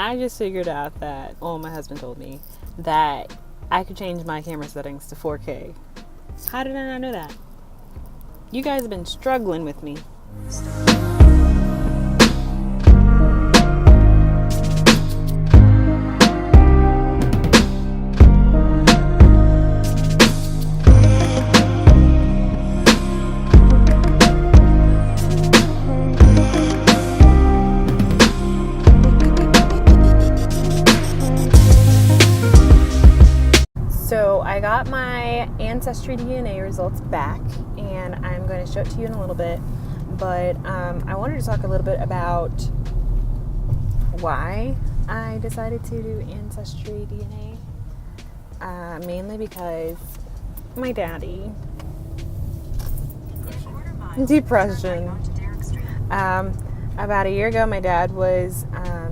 I just figured out that, my husband told me that I could change my camera settings to 4K. How did I not know that? You guys have been struggling with me. So I got my Ancestry DNA results back, and I'm going to show it to you in a little bit, but I wanted to talk a little bit about why I decided to do Ancestry DNA, mainly because my daddy, depression. About a year ago, my dad was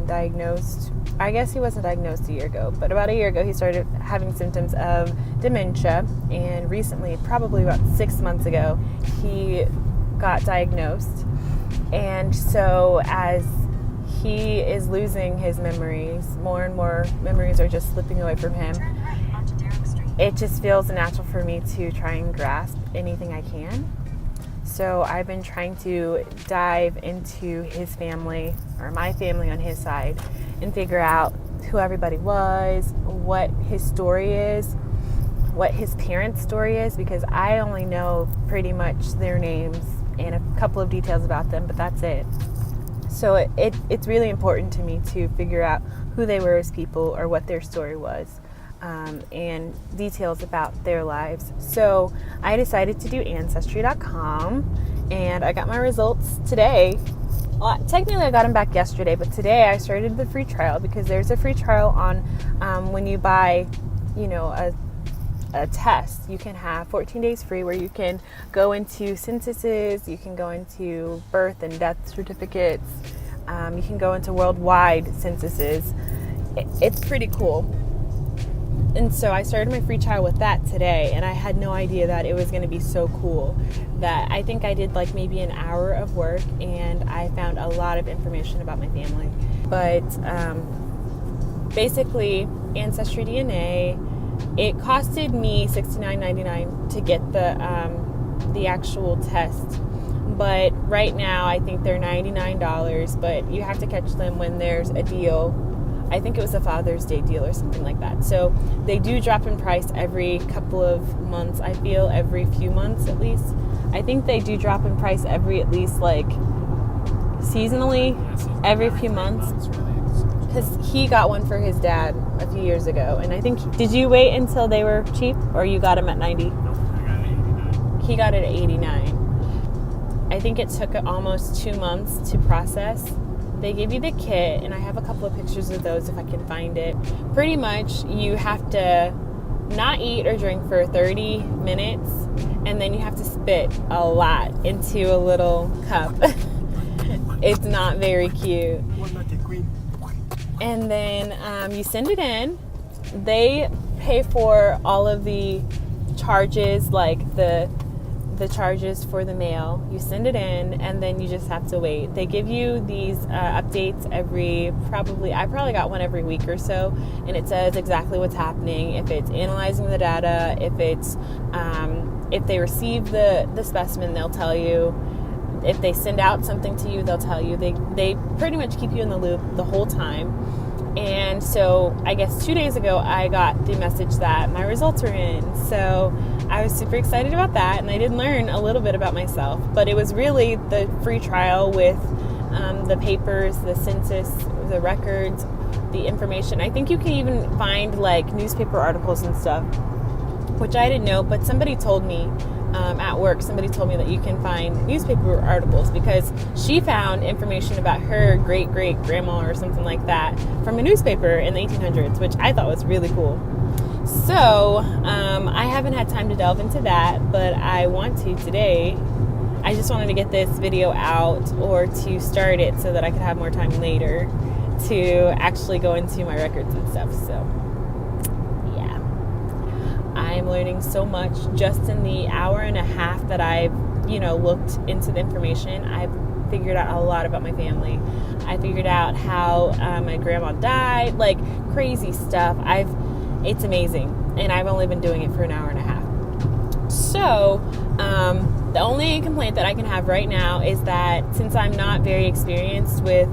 diagnosed. I guess he wasn't diagnosed a year ago, but about a year ago, he started having symptoms of dementia. And recently, probably about 6 months ago, he got diagnosed. And so as he is losing his memories, more and more memories are just slipping away from him. It just feels natural for me to try and grasp anything I can. So I've been trying to dive into his family, or my family on his side, and figure out who everybody was, what his story is, what his parents' story is, because I only know pretty much their names and a couple of details about them, but that's it. So it's really important to me to figure out who they were as people, or what their story was, and details about their lives. So I decided to do Ancestry.com, and I got my results today. Well, technically I got them back yesterday, but today I started the free trial, because there's a free trial on when you buy, a test. You can have 14 days free where you can go into censuses, you can go into birth and death certificates, you can go into worldwide censuses. It's pretty cool. And so I started my free trial with that today, and I had no idea that it was going to be so cool. That I think I did like maybe an hour of work, and I found a lot of information about my family. But basically, Ancestry DNA, it costed me $69.99 to get the actual test. But right now, I think they're $99, but you have to catch them when there's a deal. I think it was a Father's Day deal or something like that. So they do drop in price every couple of months. I feel every few months at least. I think they do drop in price every at least like seasonally, every few months. Because he got one for his dad a few years ago. And I think, did you wait until they were cheap, or you got them at 90? No, I got it at 89. He got it at 89. I think it took almost 2 months to process. They give you the kit, and I have a couple of pictures of those if I can find it. Pretty much, you have to not eat or drink for 30 minutes, and then you have to spit a lot into a little cup. It's not very cute. And then you send it in. They pay for all of the charges, like the charges for the mail. You send it in, and then you just have to wait. They give you these updates I probably got one every week or so, and it says exactly what's happening, if it's analyzing the data, if it's if they receive the specimen, they'll tell you. If they send out something to you, they'll tell you. They pretty much keep you in the loop the whole time. And so I guess 2 days ago, I got the message that my results were in. So I was super excited about that, and I did learn a little bit about myself. But it was really the free trial with the papers, the census, the records, the information. I think you can even find like newspaper articles and stuff, which I didn't know, but somebody told me at work, somebody told me that you can find newspaper articles, because she found information about her great-great-grandma or something like that from a newspaper in the 1800s, which I thought was really cool. So I haven't had time to delve into that, but I want to today. I just wanted to get this video out, or to start it so that I could have more time later to actually go into my records and stuff. So I'm learning so much just in the hour and a half that I've, looked into the information. I've figured out a lot about my family. I figured out how my grandma died, like crazy stuff. It's amazing, and I've only been doing it for an hour and a half. So the only complaint that I can have right now is that since I'm not very experienced with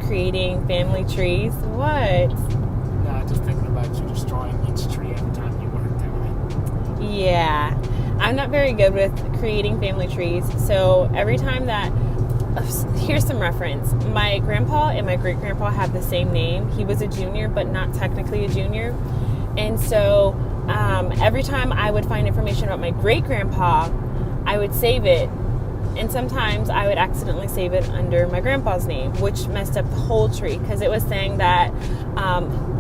creating family trees, what? No, just thinking about you destroying each tree every time you work down it. Yeah, I'm not very good with creating family trees. So every time that, here's some reference. My grandpa and my great grandpa have the same name. He was a junior, but not technically a junior. And so every time I would find information about my great grandpa, I would save it. And sometimes I would accidentally save it under my grandpa's name, which messed up the whole tree, because it was saying that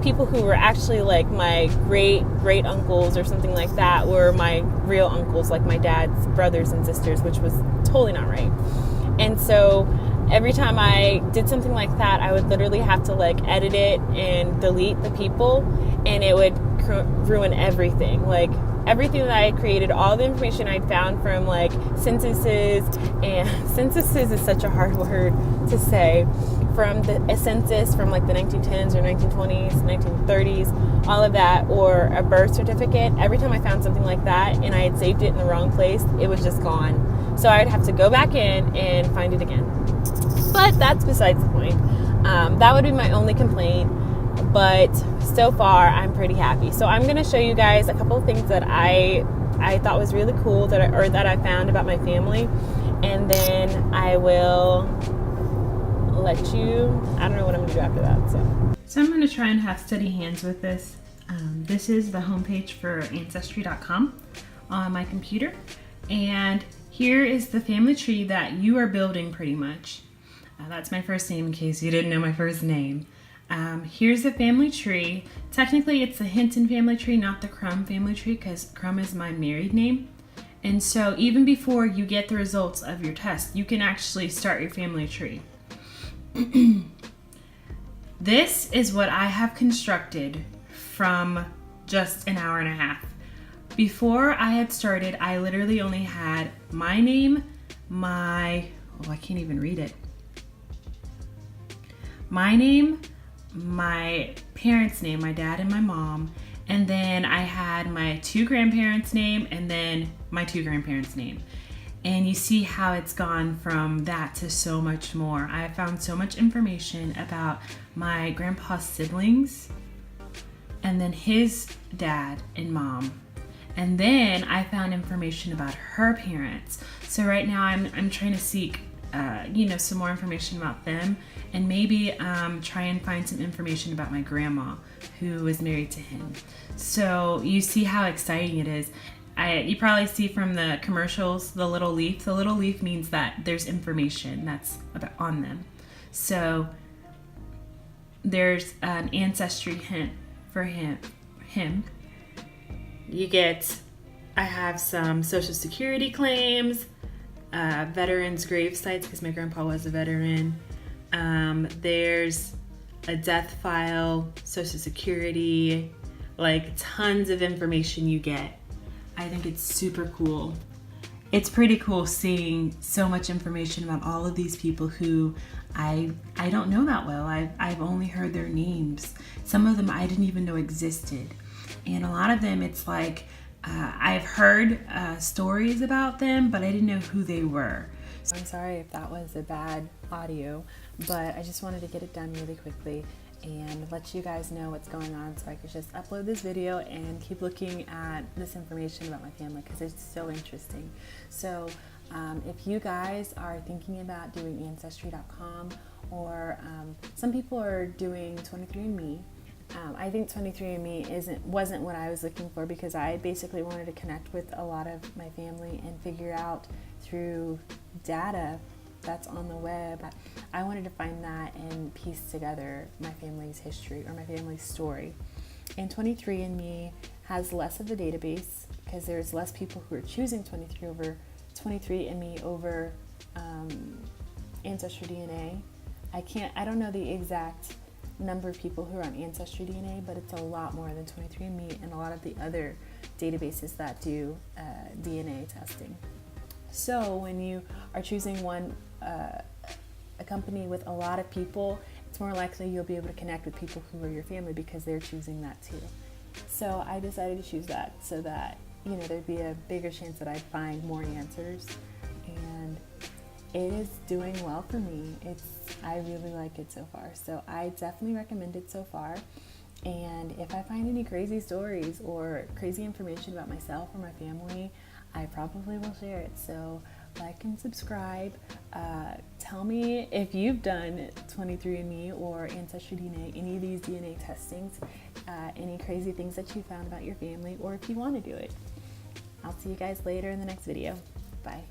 people who were actually like my great uncles or something like that were my real uncles, like my dad's brothers and sisters, which was totally not right. And so every time I did something like that, I would literally have to like edit it and delete the people, and it would ruin everything. Like everything that I created, all the information I'd found from like censuses, and censuses is such a hard word to say, from a census from like the 1910s or 1920s, 1930s, all of that, or a birth certificate. Every time I found something like that and I had saved it in the wrong place, it was just gone. So I'd have to go back in and find it again. But that's besides the point. That would be my only complaint. But so far, I'm pretty happy. So I'm going to show you guys a couple of things that I thought was really cool that I found about my family, and then I will let you. I don't know what I'm going to do after that. So I'm going to try and have steady hands with this. This is the homepage for Ancestry.com on my computer, and here is the family tree that you are building pretty much. That's my first name in case you didn't know my first name. Here's the family tree. Technically, it's the Hinton family tree, not the Crum family tree, because Crum is my married name. And so even before you get the results of your test, you can actually start your family tree. This is what I have constructed from just an hour and a half. Before I had started, I literally only had my name, I can't even read it. My name, my parents' name, my dad and my mom, and then I had my 2 grandparents' name, and then my 2 grandparents' name. And you see how it's gone from that to so much more. I found so much information about my grandpa's siblings, and then his dad and mom. And then I found information about her parents. So right now I'm trying to seek some more information about them, and maybe try and find some information about my grandma who was married to him. So you see how exciting it is. You probably see from the commercials the little leaf. The little leaf means that there's information that's on them. So there's an ancestry hint for him. I have some social security claims, veterans' grave sites, because my grandpa was a veteran. There's a death file, social security, like tons of information you get. I think it's super cool. It's pretty cool seeing so much information about all of these people who I don't know that well. I've only heard their names. Some of them I didn't even know existed. And a lot of them, it's like, I've heard stories about them, but I didn't know who they were. So I'm sorry if that was a bad audio, but I just wanted to get it done really quickly and let you guys know what's going on, so I could just upload this video and keep looking at this information about my family, because it's so interesting. So if you guys are thinking about doing Ancestry.com, or some people are doing 23andMe, I think 23andMe wasn't what I was looking for, because I basically wanted to connect with a lot of my family and figure out through data that's on the web. I wanted to find that and piece together my family's history or my family's story. And 23andMe has less of a database, because there's less people who are choosing 23andMe over Ancestry DNA. I don't know the exact number of people who are on Ancestry DNA, but it's a lot more than 23andMe and a lot of the other databases that do DNA testing. So when you are choosing one a company with a lot of people, it's more likely you'll be able to connect with people who are your family because they're choosing that too. So I decided to choose that so that, you know, there'd be a bigger chance that I'd find more answers. And it is doing well for me. I really like it so far. So I definitely recommend it so far. And if I find any crazy stories or crazy information about myself or my family, I probably will share it. So like and subscribe. Tell me if you've done 23andMe or Ancestry DNA, any of these DNA testings, any crazy things that you found about your family, or if you want to do it. I'll see you guys later in the next video. Bye.